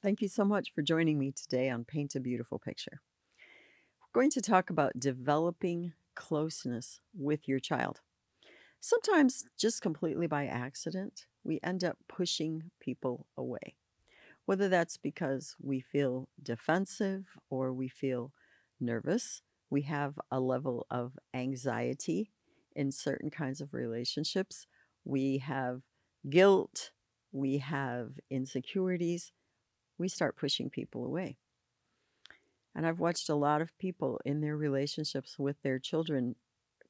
Thank you so much for joining me today on Paint a Beautiful Picture. We're going to talk about developing closeness with your child. Sometimes, just completely by accident, we end up pushing people away. Whether that's because we feel defensive or we feel nervous, we have a level of anxiety in certain kinds of relationships, we have guilt, we have insecurities, we start pushing people away. And I've watched a lot of people in their relationships with their children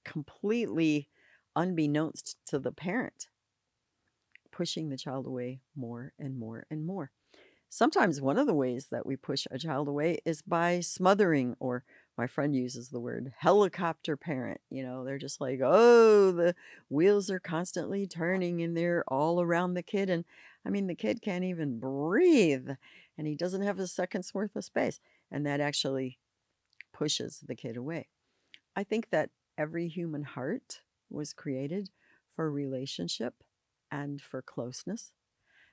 completely unbeknownst to the parent, pushing the child away more and more and more. Sometimes one of the ways that we push a child away is by smothering, or my friend uses the word helicopter parent. They're just like, oh, the wheels are constantly turning and they're all around the kid. And I mean, the kid can't even breathe and he doesn't have a second's worth of space. And that actually pushes the kid away. I think that every human heart was created for relationship and for closeness.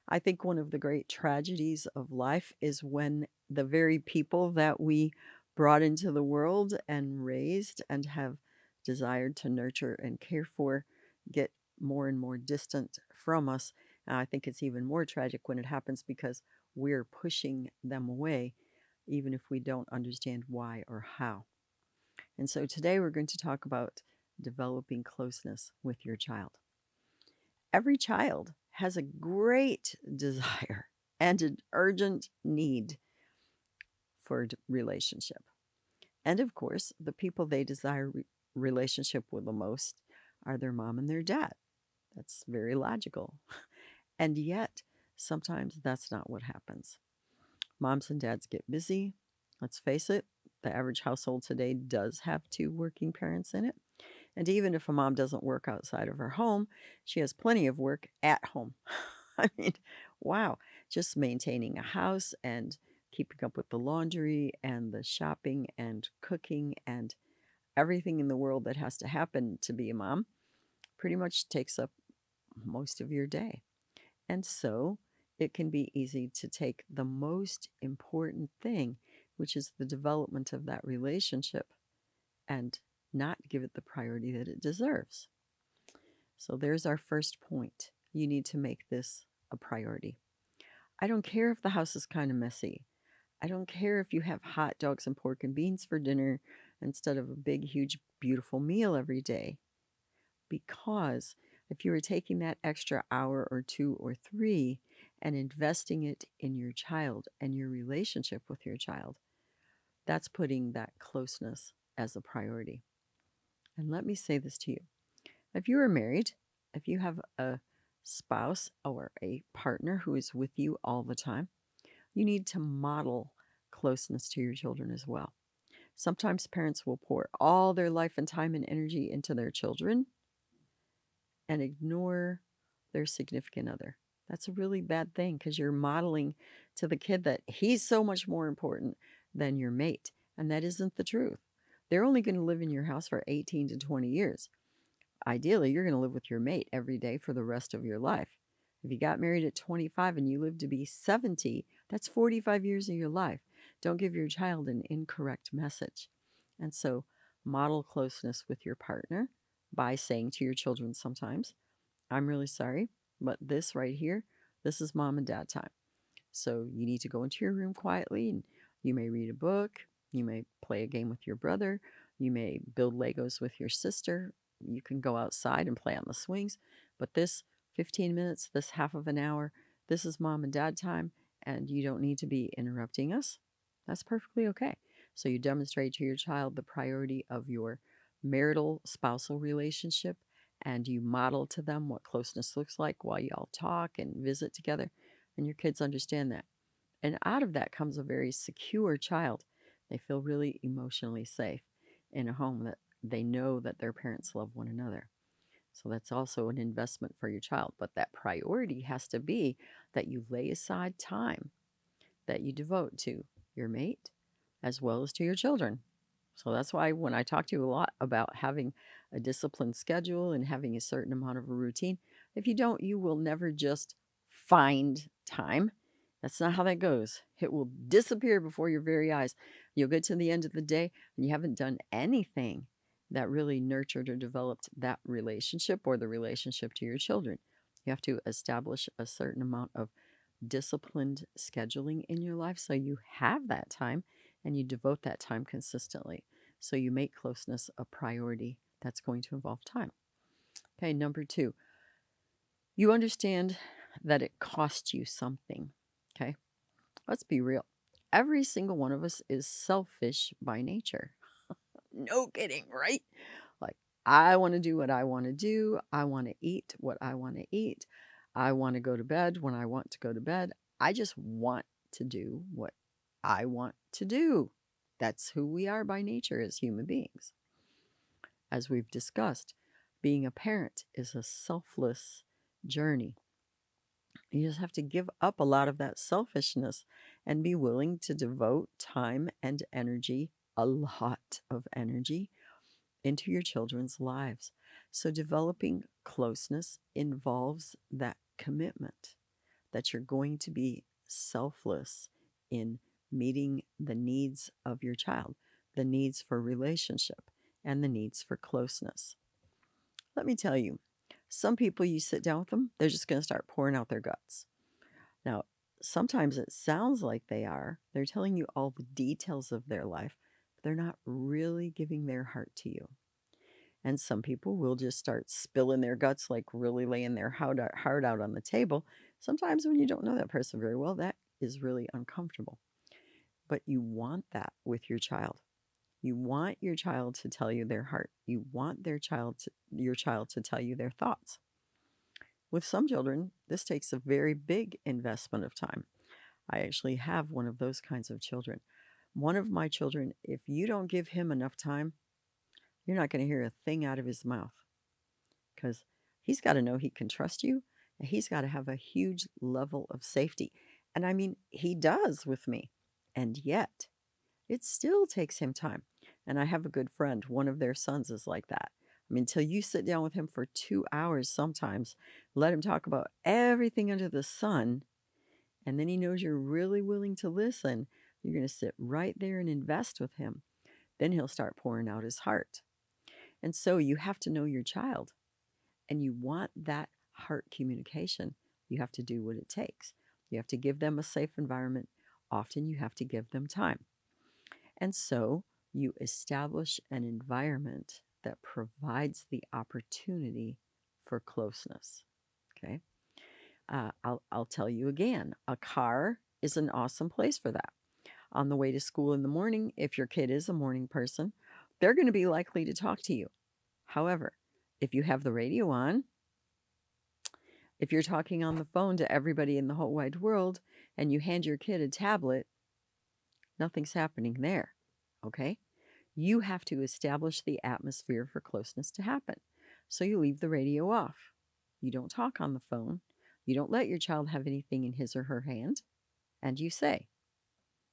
I think one of the great tragedies of life is when the very people that we brought into the world and raised and have desired to nurture and care for get more and more distant from us. And I think it's even more tragic when it happens because we're pushing them away, even if we don't understand why or how. And so today we're going to talk about developing closeness with your child. Every child has a great desire and an urgent need for relationship. And of course, the people they desire relationship with the most are their mom and their dad. That's very logical. And yet, sometimes that's not what happens. Moms and dads get busy. Let's face it, the average household today does have two working parents in it. And even if a mom doesn't work outside of her home, she has plenty of work at home. I mean, wow, just maintaining a house and keeping up with the laundry and the shopping and cooking and everything in the world that has to happen to be a mom pretty much takes up most of your day. And so it can be easy to take the most important thing, which is the development of that relationship, and not give it the priority that it deserves. So there's our first point. You need to make this a priority. I don't care if the house is kind of messy. I don't care if you have hot dogs and pork and beans for dinner instead of a big, huge, beautiful meal every day. Because if you were taking that extra hour or two or three and investing it in your child and your relationship with your child, that's putting that closeness as a priority. And let me say this to you. If you are married, if you have a spouse or a partner who is with you all the time, you need to model closeness to your children as well. Sometimes parents will pour all their life and time and energy into their children and ignore their significant other. That's a really bad thing because you're modeling to the kid that he's so much more important than your mate. And that isn't the truth. They're only going to live in your house for 18 to 20 years. Ideally, you're going to live with your mate every day for the rest of your life. If you got married at 25 and you live to be 70, that's 45 years of your life. Don't give your child an incorrect message. And so, model closeness with your partner by saying to your children sometimes, I'm really sorry, but this right here, this is mom and dad time. So, you need to go into your room quietly and you may read a book, you may play a game with your brother, you may build Legos with your sister, you can go outside and play on the swings, but this 15 minutes, this half of an hour, this is mom and dad time, and you don't need to be interrupting us. That's perfectly okay. So you demonstrate to your child the priority of your marital spousal relationship, and you model to them what closeness looks like while you all talk and visit together, and your kids understand that. And out of that comes a very secure child. They feel really emotionally safe in a home that they know that their parents love one another. So that's also an investment for your child. But that priority has to be that you lay aside time that you devote to your mate as well as to your children. So that's why when I talk to you a lot about having a disciplined schedule and having a certain amount of a routine, if you don't, you will never just find time. That's not how that goes. It will disappear before your very eyes. You'll get to the end of the day and you haven't done anything that really nurtured or developed that relationship or the relationship to your children. You have to establish a certain amount of disciplined scheduling in your life so you have that time and you devote that time consistently. So you make closeness a priority that's going to involve time. Okay, number two, you understand that it costs you something. Okay, let's be real. Every single one of us is selfish by nature. No kidding, right? Like, I want to do what I want to do. I want to eat what I want to eat. I want to go to bed when I want to go to bed. I just want to do what I want to do. That's who we are by nature as human beings. As we've discussed, being a parent is a selfless journey. You just have to give up a lot of that selfishness and be willing to devote time and energy, a lot of energy, into your children's lives. So, developing closeness involves that commitment that you're going to be selfless in meeting the needs of your child, the needs for relationship, and the needs for closeness. Let me tell you, some people, you sit down with them, they're just going to start pouring out their guts. Now, sometimes it sounds like they are. They're telling you all the details of their life, but they're not really giving their heart to you. And some people will just start spilling their guts, like really laying their heart out on the table. Sometimes when you don't know that person very well, that is really uncomfortable. But you want that with your child. You want your child to tell you their heart. You want your child to tell you their thoughts. With some children, this takes a very big investment of time. I actually have one of those kinds of children. One of my children, if you don't give him enough time, you're not going to hear a thing out of his mouth because he's got to know he can trust you and he's got to have a huge level of safety. And I mean, he does with me. And yet, it still takes him time. And I have a good friend, one of their sons is like that. I mean, until you sit down with him for 2 hours sometimes, let him talk about everything under the sun, and then he knows you're really willing to listen, you're going to sit right there and invest with him. Then he'll start pouring out his heart. And so you have to know your child, and you want that heart communication. You have to do what it takes. You have to give them a safe environment. Often you have to give them time. And so you establish an environment that provides the opportunity for closeness. Okay. I'll tell you again, a car is an awesome place for that. On the way to school in the morning, if your kid is a morning person, they're going to be likely to talk to you. However, if you have the radio on, if you're talking on the phone to everybody in the whole wide world and you hand your kid a tablet, nothing's happening there. Okay? You have to establish the atmosphere for closeness to happen. So you leave the radio off. You don't talk on the phone. You don't let your child have anything in his or her hand. And you say,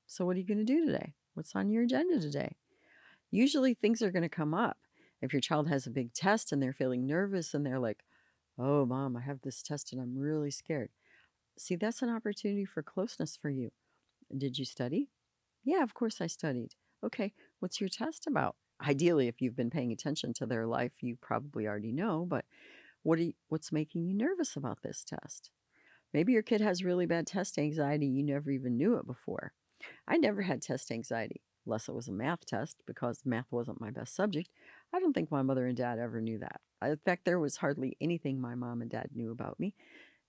so what are you going to do today? What's on your agenda today? Usually things are going to come up. If your child has a big test and they're feeling nervous and they're like, oh, mom, I have this test and I'm really scared. See, that's an opportunity for closeness for you. Did you study? Yeah, of course I studied. Okay, what's your test about? Ideally, if you've been paying attention to their life, you probably already know, but what's making you nervous about this test? Maybe your kid has really bad test anxiety. You never even knew it before. I never had test anxiety, unless it was a math test, because math wasn't my best subject. I don't think my mother and dad ever knew that. In fact, there was hardly anything my mom and dad knew about me.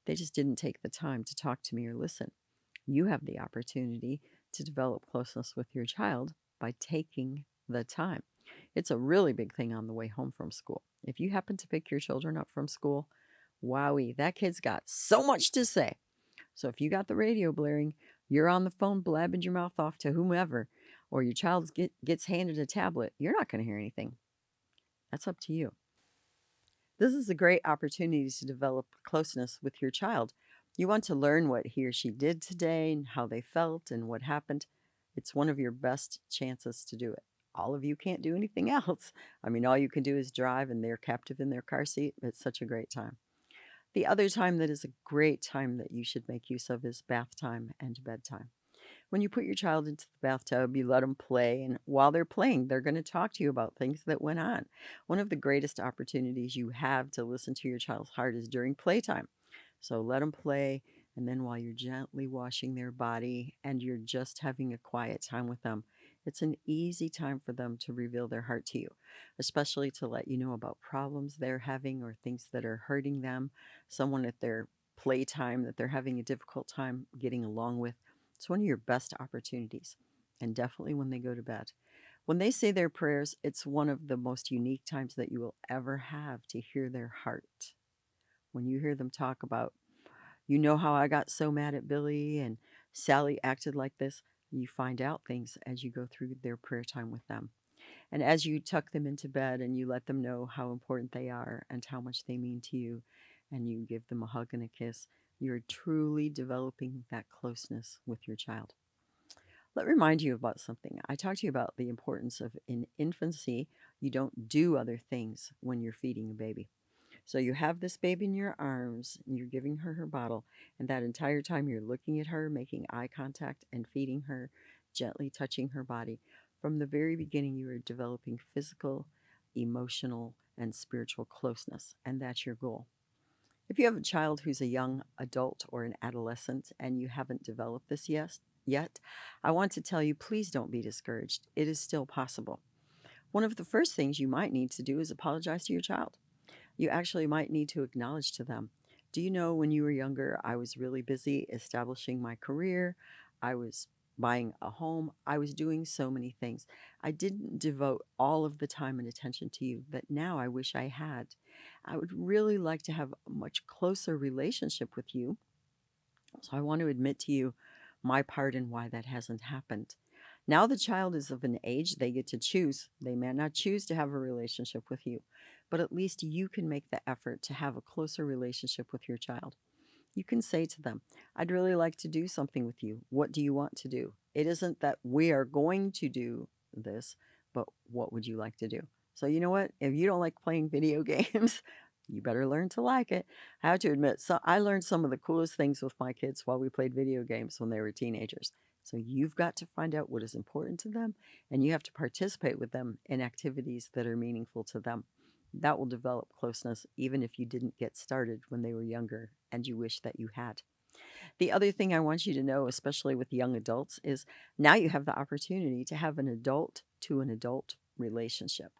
They just didn't take the time to talk to me or listen. You have the opportunity to develop closeness with your child by taking the time. It's a really big thing on the way home from school. If you happen to pick your children up from school, wowee, that kid's got so much to say. So if you got the radio blaring, you're on the phone blabbing your mouth off to whomever, or your child gets handed a tablet, you're not going to hear anything. That's up to you. This is a great opportunity to develop closeness with your child. You want to learn what he or she did today and how they felt and what happened. It's one of your best chances to do it. All of you can't do anything else. I mean, all you can do is drive and they're captive in their car seat. It's such a great time. The other time that is a great time that you should make use of is bath time and bedtime. When you put your child into the bathtub, you let them play, and while they're playing, they're going to talk to you about things that went on. One of the greatest opportunities you have to listen to your child's heart is during playtime. So let them play, and then while you're gently washing their body and you're just having a quiet time with them, it's an easy time for them to reveal their heart to you, especially to let you know about problems they're having or things that are hurting them, someone at their playtime that they're having a difficult time getting along with. It's one of your best opportunities, and definitely when they go to bed. When they say their prayers, it's one of the most unique times that you will ever have to hear their heart. When you hear them talk about, you know how I got so mad at Billy and Sally acted like this, you find out things as you go through their prayer time with them. And as you tuck them into bed and you let them know how important they are and how much they mean to you, and you give them a hug and a kiss, you're truly developing that closeness with your child. Let me remind you about something. I talked to you about the importance of in infancy, you don't do other things when you're feeding a baby. So you have this baby in your arms, and you're giving her her bottle, and that entire time you're looking at her, making eye contact, and feeding her, gently touching her body. From the very beginning, you are developing physical, emotional, and spiritual closeness, and that's your goal. If you have a child who's a young adult or an adolescent and you haven't developed this yet, I want to tell you please don't be discouraged. It is still possible. One of the first things you might need to do is apologize to your child. You actually might need to acknowledge to them, do you know when you were younger, I was really busy establishing my career. I was buying a home. I was doing so many things. I didn't devote all of the time and attention to you that now I wish I had. I would really like to have a much closer relationship with you. So I want to admit to you my part in why that hasn't happened. Now the child is of an age they get to choose. They may not choose to have a relationship with you, but at least you can make the effort to have a closer relationship with your child. You can say to them, I'd really like to do something with you. What do you want to do? It isn't that we are going to do this, but what would you like to do? So, you know what? If you don't like playing video games, you better learn to like it. I have to admit, so I learned some of the coolest things with my kids while we played video games when they were teenagers. So, you've got to find out what is important to them, and you have to participate with them in activities that are meaningful to them. That will develop closeness even if you didn't get started when they were younger and you wish that you had. The other thing I want you to know, especially with young adults, is now you have the opportunity to have an adult to an adult relationship.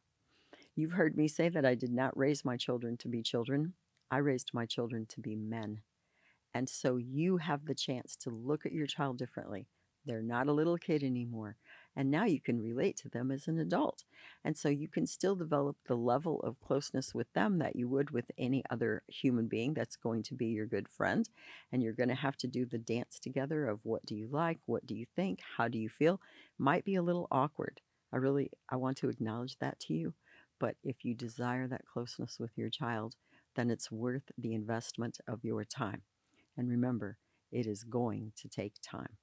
You've heard me say that I did not raise my children to be children, I raised my children to be men. And so you have the chance to look at your child differently. They're not a little kid anymore. And now you can relate to them as an adult. And so you can still develop the level of closeness with them that you would with any other human being that's going to be your good friend. And you're going to have to do the dance together of what do you like? What do you think? How do you feel? Might be a little awkward. I want to acknowledge that to you. But if you desire that closeness with your child, then it's worth the investment of your time. And remember, it is going to take time.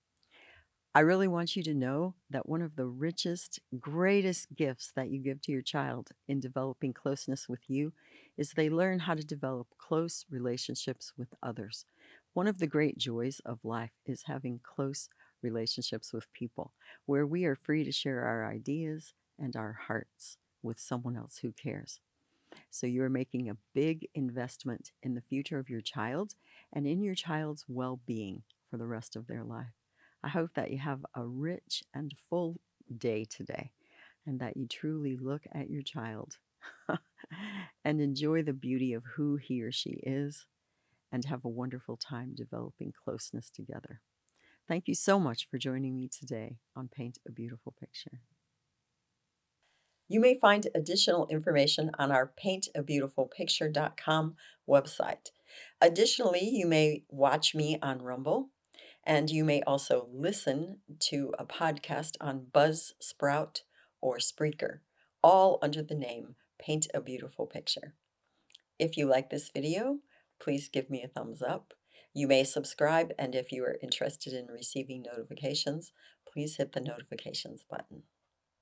I really want you to know that one of the richest, greatest gifts that you give to your child in developing closeness with you is they learn how to develop close relationships with others. One of the great joys of life is having close relationships with people where we are free to share our ideas and our hearts with someone else who cares. So you're making a big investment in the future of your child and in your child's well being for the rest of their life. I hope that you have a rich and full day today and that you truly look at your child and enjoy the beauty of who he or she is and have a wonderful time developing closeness together. Thank you so much for joining me today on Paint a Beautiful Picture. You may find additional information on our paintabeautifulpicture.com website. Additionally, you may watch me on Rumble, and you may also listen to a podcast on Buzzsprout or Spreaker, all under the name Paint a Beautiful Picture. If you like this video, please give me a thumbs up. You may subscribe, and if you are interested in receiving notifications, please hit the notifications button.